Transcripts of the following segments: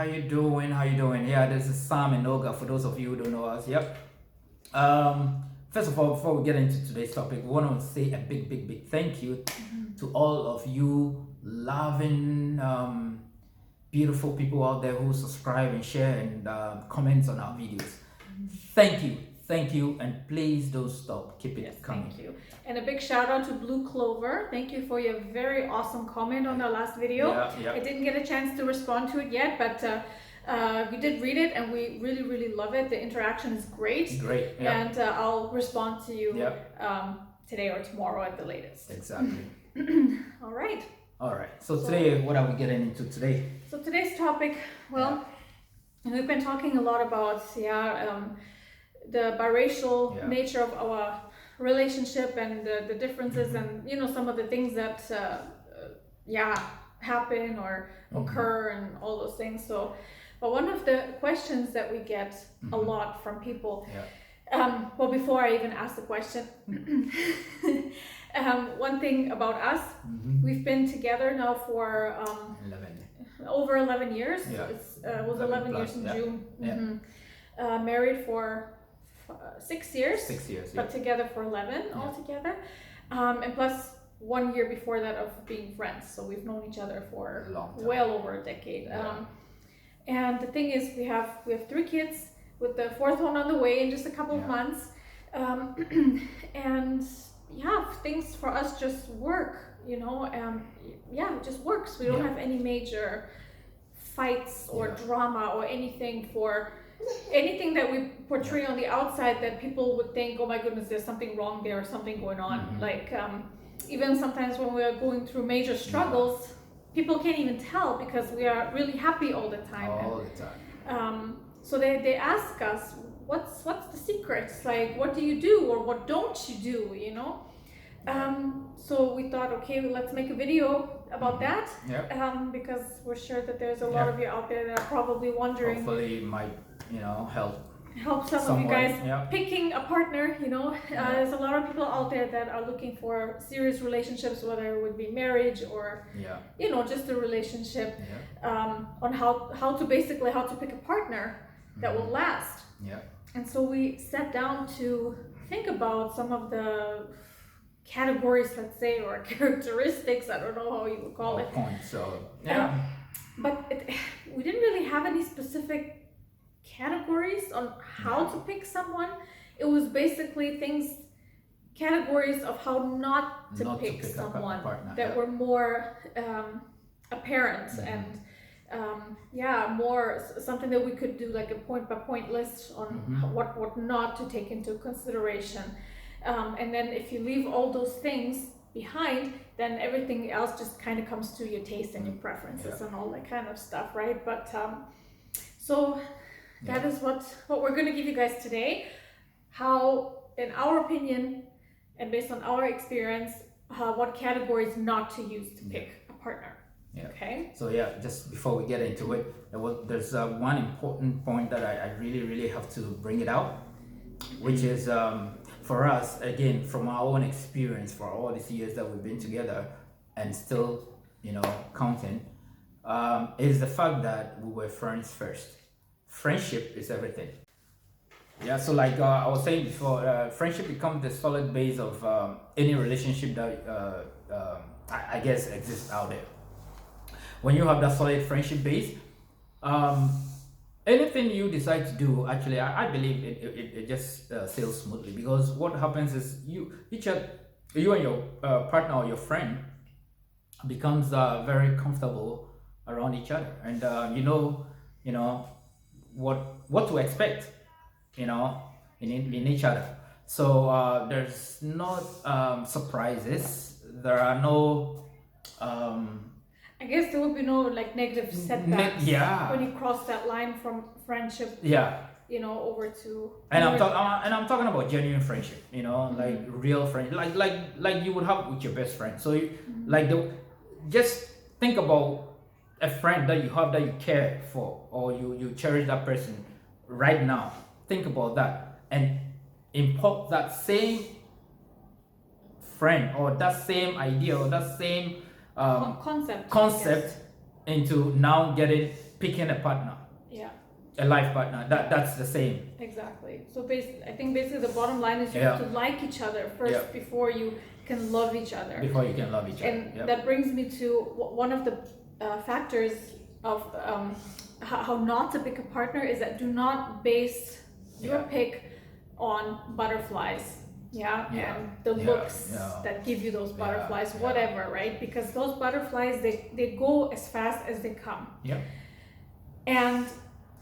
how you doing? How you doing? Yeah, this is Sam and Olga. For those of you who don't know us, yep. First of all, before we get into today's topic, we want to say a big thank you to all of you loving, beautiful people out there who subscribe and share and comments on our videos. Thank you, and please don't stop. Keep it coming. Thank you. And a big shout out to Blue Clover. Thank you for your very awesome comment on our last video. I didn't get a chance to respond to it yet, but we did read it and we really love it. The interaction is great. And I'll respond to you today or tomorrow at the latest. Exactly. All right. So today, what are we getting into today? So today's topic, well, we've been talking a lot about the biracial nature of our relationship and the differences and some of the things that happen or occur and all those things. So but one of the questions that we get a lot from people, well, before I even ask the question, one thing about us, we've been together now for over 11 years. It was 11 years in June. Married for 6 years. 6 years, but together for 11 altogether, and plus 1 year before that of being friends. So we've known each other for well over a decade. And the thing is, we have 3 kids, with the 4th one on the way in just a couple of months. And things for us just work, it just works. We don't have any major fights or drama or anything that we portray on the outside that people would think, oh my goodness, there's something wrong there or something going on. Like even sometimes when we are going through major struggles, people can't even tell because we are really happy all the time. So they ask us, what's the secrets? Like, what do you do or what don't you do? So we thought, okay, let's make a video about that, because we're sure that there's a lot of you out there that are probably wondering. Hopefully it might help some of you guys picking a partner. There's a lot of people out there that are looking for serious relationships, whether it would be marriage or just a relationship, on how to pick a partner that will last. And so we sat down to think about some of the categories, let's say, or characteristics, I don't know how you would call it. Points, but we didn't really have any specific categories on how to pick someone. It was basically categories of how not to pick someone that were more apparent and more something that we could do, like a point-by-point list on what not to take into consideration. And then if you leave all those things behind, then everything else just kind of comes to your taste and your preferences and all that kind of stuff, right? But so that is what we're going to give you guys today. How, in our opinion, and based on our experience, what categories not to use to pick a partner. Okay. So just before we get into it, there's one important point that I really have to bring it out, which is for us, again, from our own experience for all these years that we've been together and still counting, is the fact that we were friends first. Friendship is everything. So like I was saying before, friendship becomes the solid base of any relationship that I guess exists out there. When you have that solid friendship base, anything you decide to do, actually, I believe it just sails smoothly, because what happens is you and your partner or your friend becomes very comfortable around each other, and you know what to expect, in each other. So there's not surprises. There are no. I guess there would be no negative setbacks when you cross that line from friendship. Over to. And I'm talking about genuine friendship. Like real friendship, like you would have with your best friend. So just think about a friend that you have that you care for, or you cherish that person right now. Think about that and import that same friend or that same idea or that same concept into now picking a partner. a life partner. That's the same. Exactly. So basically, I think basically the bottom line is you have to like each other first before you can love each other. Before you can love each other. And that brings me to one of the factors of how not to pick a partner is that do not base your pick on butterflies. And the looks that give you those butterflies, whatever, right? Because those butterflies, they go as fast as they come. And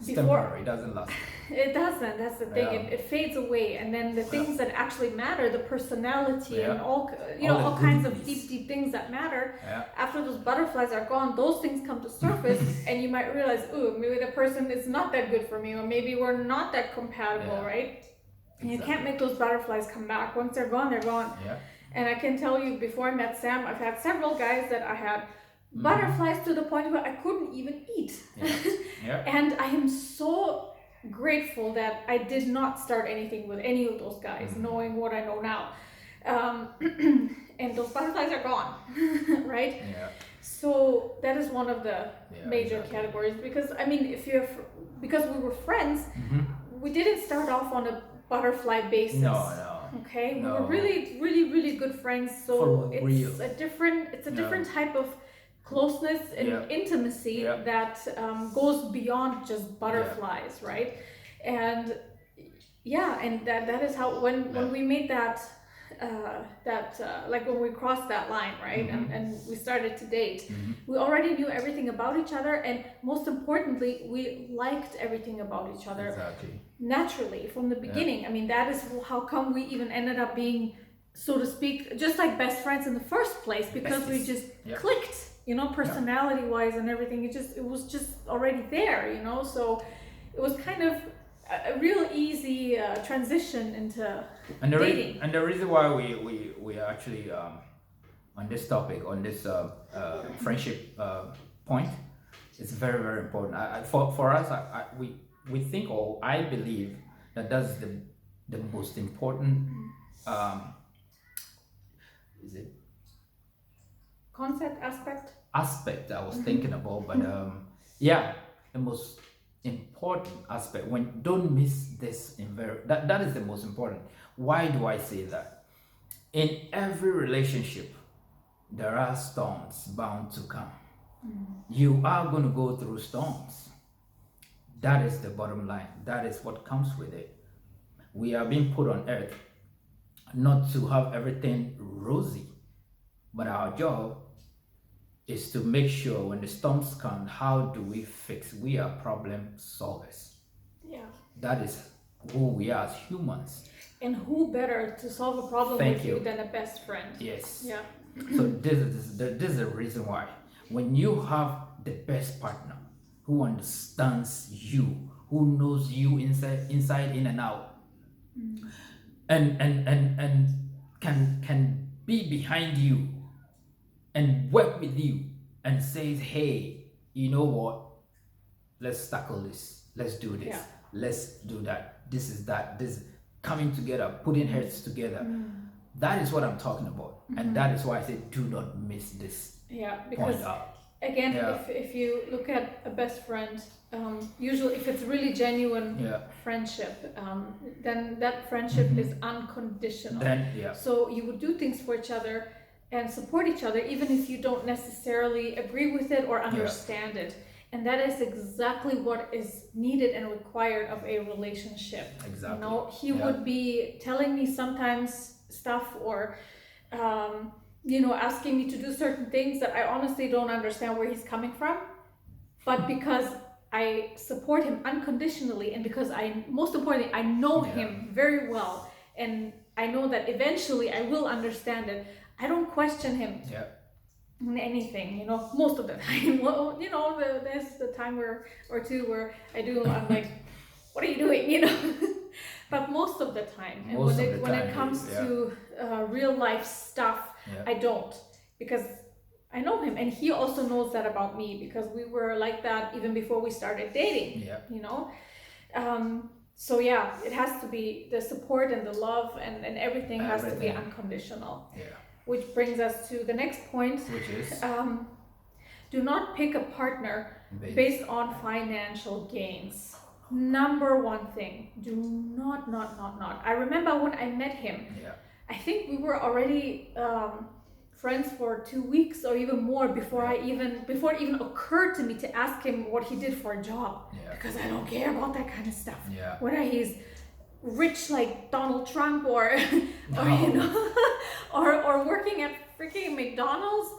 it's temporary, it doesn't last. It doesn't. That's the thing. It fades away, and then the things that actually matter, the personality and all kinds of deep things that matter. After those butterflies are gone, those things come to surface, and you might realize, ooh, maybe the person is not that good for me, or maybe we're not that compatible, right? And you can't make those butterflies come back. Once they're gone, they're gone. And I can tell you, before I met Sam, I've had several guys that I had butterflies to the point where I couldn't even eat. And I am so grateful that I did not start anything with any of those guys, knowing what I know now. And those butterflies are gone, right? So that is one of the major categories. Because I mean, because we were friends, we didn't start off on a butterfly basis. No. Okay, we were really good friends. So it's a different type of closeness and intimacy that goes beyond just butterflies, right? And and that is how when we made that like when we crossed that line, right? And we started to date, we already knew everything about each other, and most importantly, we liked everything about each other naturally from the beginning. I mean, that is how come we even ended up being, so to speak, just like best friends in the first place, because we just clicked, personality wise and everything. It was just already there, so it was kind of a real easy transition into dating. And the reason why we are actually on this topic, on this friendship point, it's very, very important. For us, we think, or I believe that that's the most important is it concept aspect I was thinking about, but the most important aspect, don't miss this that is the most important. Why do I say that? In every relationship there are storms bound to come. You are going to go through storms. That is the bottom line. That is what comes with it. We are being put on earth not to have everything rosy, but our job is to make sure when the storms come, how do we fix? We are problem solvers. That is who we are as humans. And who better to solve a problem with you than a best friend? Yes. So this is the reason why. When you have the best partner who understands you, who knows you inside in and out, and can be behind you and work with you and says, hey, you know what, let's tackle this, let's do this, let's do that, this is coming together, putting heads together. That is what I'm talking about. And that is why I say do not miss this because point out. Again, if you look at a best friend, usually if it's really genuine friendship, then that friendship is unconditional. So you would do things for each other and support each other, even if you don't necessarily agree with it or understand it. And that is exactly what is needed and required of a relationship. Exactly. He would be telling me sometimes stuff or asking me to do certain things that I honestly don't understand where he's coming from. But because I support him unconditionally, and because most importantly, I know him very well, and I know that eventually I will understand it, I don't question him in anything, most of the time. Well, there's the time or two where I'm like, what are you doing, But most of the time, and when it comes to real life stuff, I don't, because I know him, and he also knows that about me, because we were like that even before we started dating. So it has to be the support and the love and everything has to be unconditional. Which brings us to the next point, which is do not pick a partner based on financial gains. number one thing, do not. I remember when I met him, Yeah. I think we were already friends for 2 weeks or even more before it even occurred to me to ask him what he did for a job. Yeah. Because I don't care about that kind of stuff. Yeah. Whether he's rich like Donald Trump or No. or working at freaking McDonald's,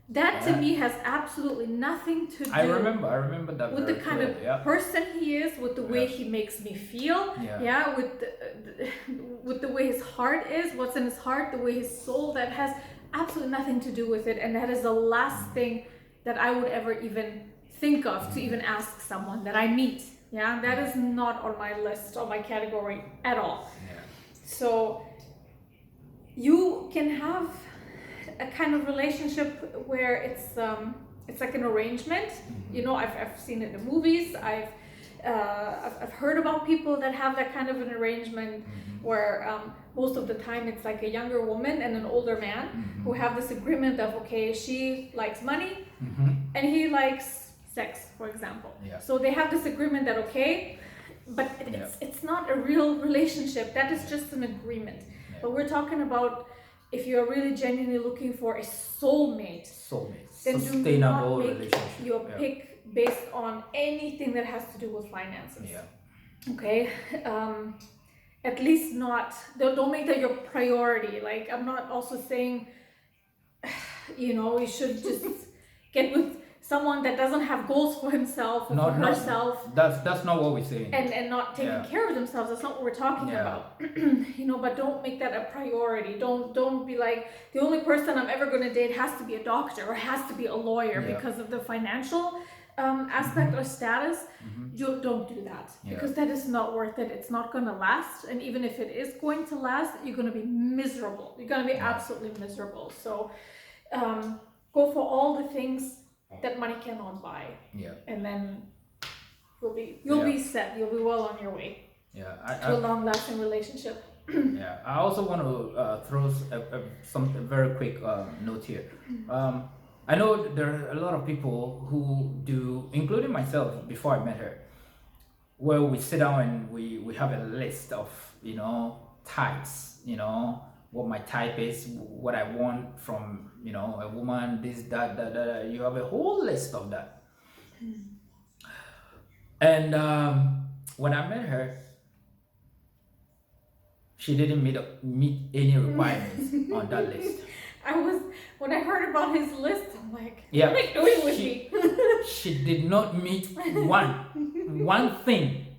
that to Yeah. me has absolutely nothing to do I remember that with the very kind clearly, of person he is, with the way Yeah. he makes me feel, Yeah. with the way his heart is, what's in his heart, the way his soul, that has absolutely nothing to do with it, and that is the last thing that I would ever even think of to even ask someone that I meet. Yeah, that is not on my list, on my category at all. Yeah. So you can have a kind of relationship where it's like an arrangement. You know, I've seen it in the movies. I've heard about people that have that kind of an arrangement where most of the time it's like a younger woman and an older man who have this agreement of, okay, she likes money and he likes sex, for example. Yeah. So they have this agreement that, okay, but it's not a real relationship. That is just an agreement. Yeah. But we're talking about if you're really genuinely looking for a soulmate, then do sustainable not make relationship. your pick based on anything that has to do with finances. Yeah. Okay, at least not. Don't make that your priority. Like, I'm not also saying, you know, you should just get with someone that doesn't have goals for himself or for herself. That's not what we're saying. And not taking care of themselves. That's not what we're talking about. You know, but don't make that a priority. Don't be like, the only person I'm ever going to date has to be a doctor or has to be a lawyer because of the financial aspect or status. You don't do that because that is not worth it. It's not going to last, and even if it is going to last, you're going to be miserable. You're going to be absolutely miserable. So go for all the things that money cannot buy, and then you'll be set. You'll be well on your way to a long-lasting relationship. Yeah, I also want to throw a very quick note here. I know there are a lot of people who do, including myself before I met her, where we sit down and we have a list of, you know, types, you know, what my type is, what I want from, you know, a woman, this, that. You have a whole list of that. And when I met her, she didn't meet any requirements on that list. When I heard about his list, I'm like, Yeah, what are you doing with me? She did not meet one thing,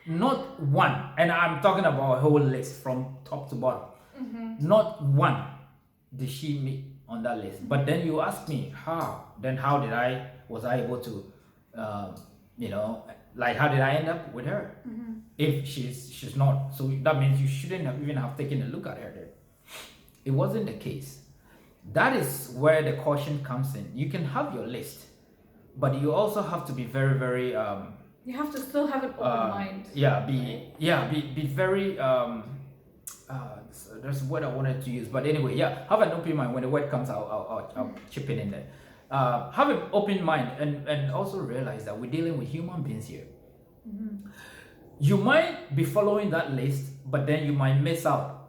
not one. And I'm talking about a whole list from top to bottom. Not one did she meet on that list. But then you ask me how? Then how was I able to, you know, like how did I end up with her? If she's not, so that means you shouldn't have even have taken a look at her then. It wasn't the case. That is where the caution comes in. You can have your list, but you also have to be very, very you have to still have an open mind. Be very there's a word I wanted to use, but anyway, have an open mind. When the word comes, I'll chip it in there. Have an open mind, and also realize that we're dealing with human beings here. You might be following that list, but then you might miss out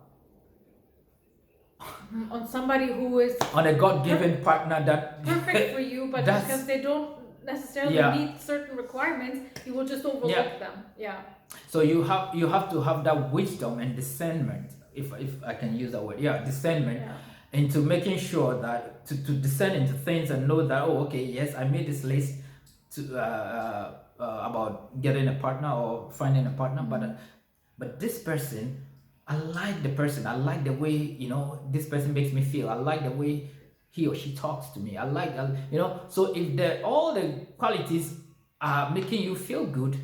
on somebody who is on a God-given partner that perfect for you, but because they don't necessarily meet certain requirements, you will just overlook them. So you have to have that wisdom and discernment, if I can use that word, discernment, into making sure that to discern into things and know that, oh, okay, yes, I made this list to about getting a partner or finding a partner, but this person, I like the person. I like the way, you know, this person makes me feel. I like the way he or she talks to me. I like, you know, so if all the qualities are making you feel good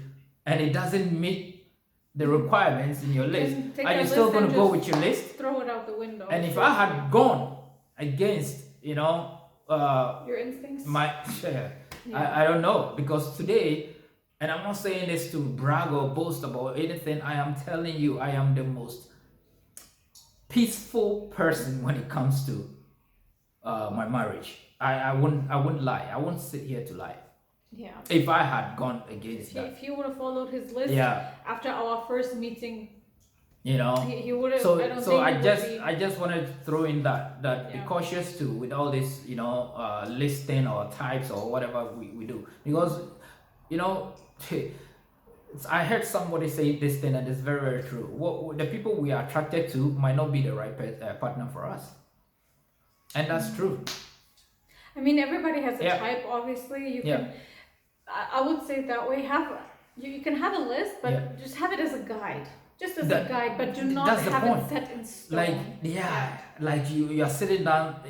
and it doesn't meet the requirements in your list, are you still going to go with your list? Throw it out the window. And if I had gone against, you know, your instincts, I don't know, because today, and I'm not saying this to brag or boast about anything, I am telling you, I am the most peaceful person when it comes to my marriage. I wouldn't lie. I won't sit here to lie. Yeah. If I had gone against that. If he would have followed his list after our first meeting, you know, he would have. So I just wanted to throw in that be cautious too with all this, listing or types or whatever we do, because I heard somebody say this thing, and it's very, very true. What the people we are attracted to might not be the right partner for us, and that's true. I mean, everybody has a type. Obviously, you can. I would say it that way. You can have a list, but just have it as a guide. Just as a guide, but do not have it set in stone. Like you are sitting down,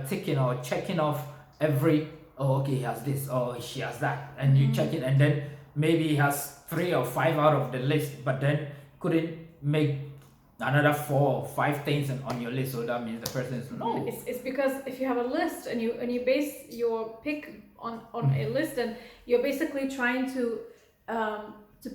ticking or checking off every. Oh, okay, he has this. Oh, she has that, and you check it, and then maybe he has 3 or 5 out of the list, but then couldn't make another 4 or 5 things on your list. So that means the person is no. It's because if you have a list and you base your pick on a list, and you're basically trying to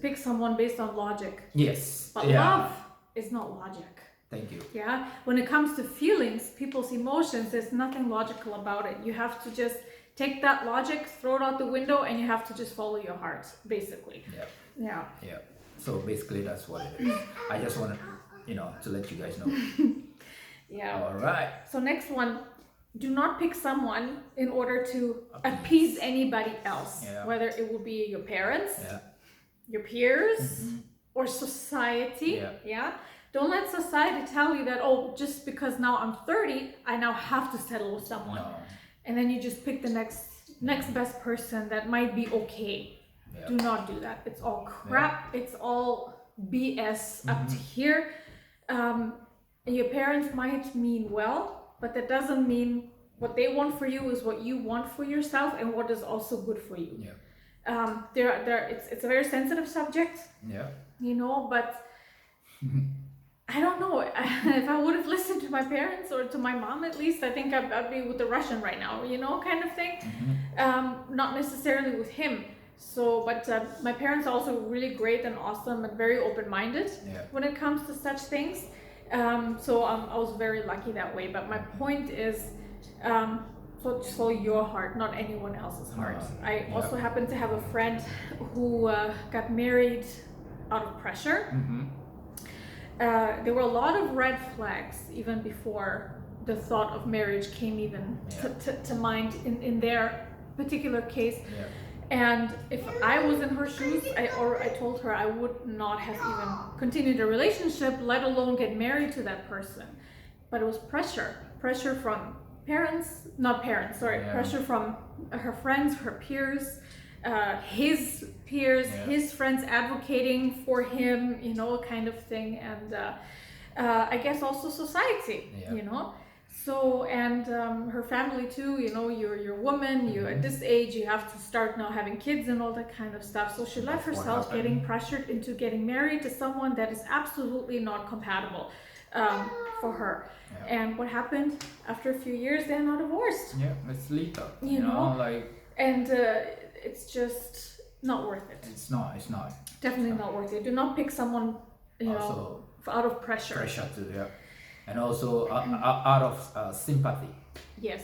pick someone based on logic. Yes. But love is not logic. Thank you. Yeah. When it comes to feelings, people's emotions, there's nothing logical about it. You have to just take that logic, throw it out the window, and you have to just follow your heart, basically. Yeah. So basically that's what it is. I just wanted, to let you guys know. Yeah. All right. So next one, do not pick someone in order to appease anybody else, whether it will be your parents, your peers, or society. Don't let society tell you that, oh, just because now I'm 30, I now have to settle with someone. No. And then you just pick the next best person that might be okay. Do not do that. It's all crap. It's all BS up to here. Your parents might mean well, but that doesn't mean what they want for you is what you want for yourself, and what is also good for you. It's a very sensitive subject. But I don't know. If I would have listened to my parents, or to my mom at least, I think I'd be with the Russian right now, kind of thing. Not necessarily with him. So, but my parents are also really great and awesome and very open-minded when it comes to such things. So I was very lucky that way. But my point is, just follow your heart, not anyone else's heart. I also happen to have a friend who got married out of pressure. There were a lot of red flags even before the thought of marriage came even to mind in their particular case. And if I was in her shoes, I told her I would not have even continued a relationship, let alone get married to that person. But it was pressure from pressure from her friends, her peers, his peers, his friends advocating for him, kind of thing. And I guess also society, So, and her family too, you're a woman, you're at this age, you have to start now having kids and all that kind of stuff. So she let herself getting pressured into getting married to someone that is absolutely not compatible for her. And what happened? After a few years, they're now divorced. It's lethal. And it's just not worth it. It's not. Definitely not worth it. Do not pick someone, out of pressure. Pressure too, and also out of sympathy. Yes.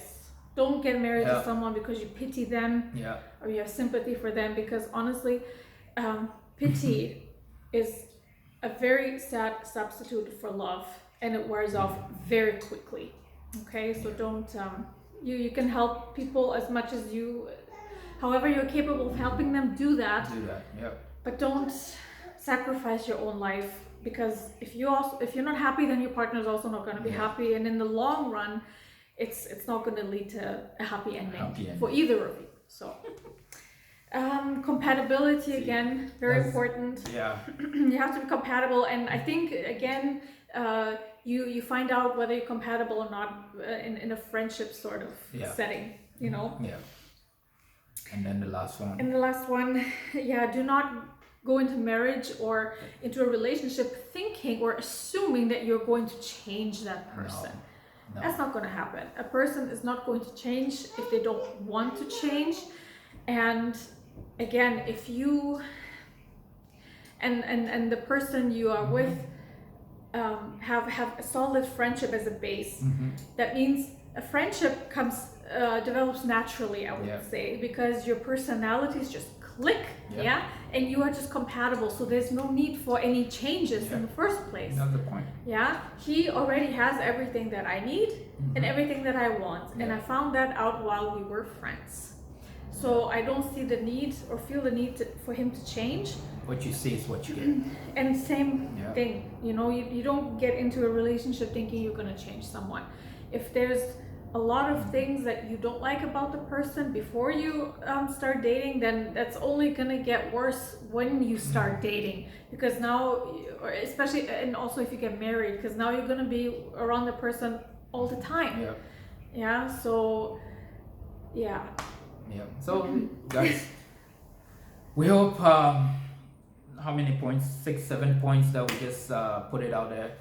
Don't get married to someone because you pity them, or you have sympathy for them. Because honestly, pity is a very sad substitute for love, and it wears off very quickly. Okay, so don't. You can help people as much as however you're capable of helping them. Do that. But don't sacrifice your own life. Because if you're not happy, then your partner is also not going to be happy, and in the long run, it's not going to lead to a happy ending for either of you. So, compatibility again, very important. You have to be compatible, and I think again, you find out whether you're compatible or not in a friendship sort of setting, And then the last one. Do not go into marriage or into a relationship thinking or assuming that you're going to change that person. No. That's not going to happen. A person is not going to change if they don't want to change. And again, if you and the person you are with have a solid friendship as a base, that means a friendship develops naturally, I would say, because your personalities just click, and you are just compatible, so there's no need for any changes in the first place. Another point. He already has everything that I need and everything that I want, and I found that out while we were friends. So I don't see the need or feel the need for him to change. What you see is what you get. And same thing, you know, you don't get into a relationship thinking you're going to change someone. If there's a lot of things that you don't like about the person before you start dating, then that's only going to get worse when you start dating, because now, especially, and also if you get married, because now you're going to be around the person all the time. So guys, we hope how many points, 6-7 points that we just put it out there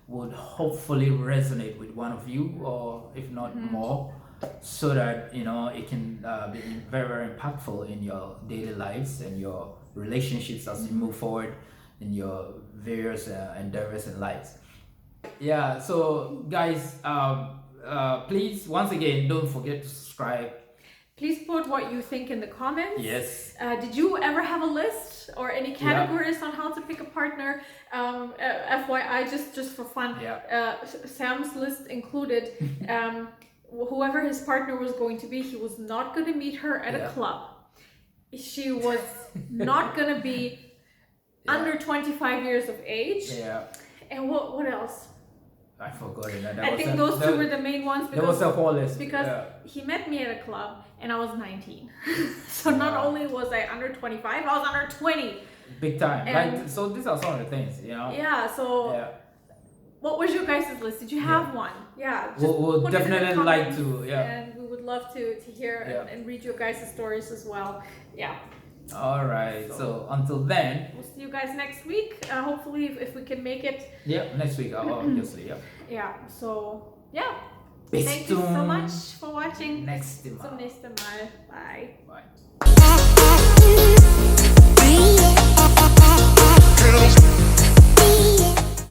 would hopefully resonate with one of you, or if not more, so that, you know, it can be very, very impactful in your daily lives and your relationships as you move forward in your various endeavors in life. So guys, please, once again, don't forget to subscribe. Please put what you think in the comments. Yes. Did you ever have a list or any categories on how to pick a partner? FYI, just for fun, Sam's list included whoever his partner was going to be. He was not going to meet her at a club. She was not going to be under 25 years of age. And what else? I forgot it. I think those two were the main ones, because, there was a whole list. Because he met me at a club and I was 19. So not only was I under 25, I was under 20. Big time. And so these are some of the things, you know. What was your guys' list? Did you have one? We'll definitely like to. And we would love to hear and read your guys' stories as well. All right. So until then, we'll see you guys next week. Hopefully, if we can make it. Next week, obviously. So thank you so much for watching. Nächste Mal. Zum nächsten Mal. Bye. Bye.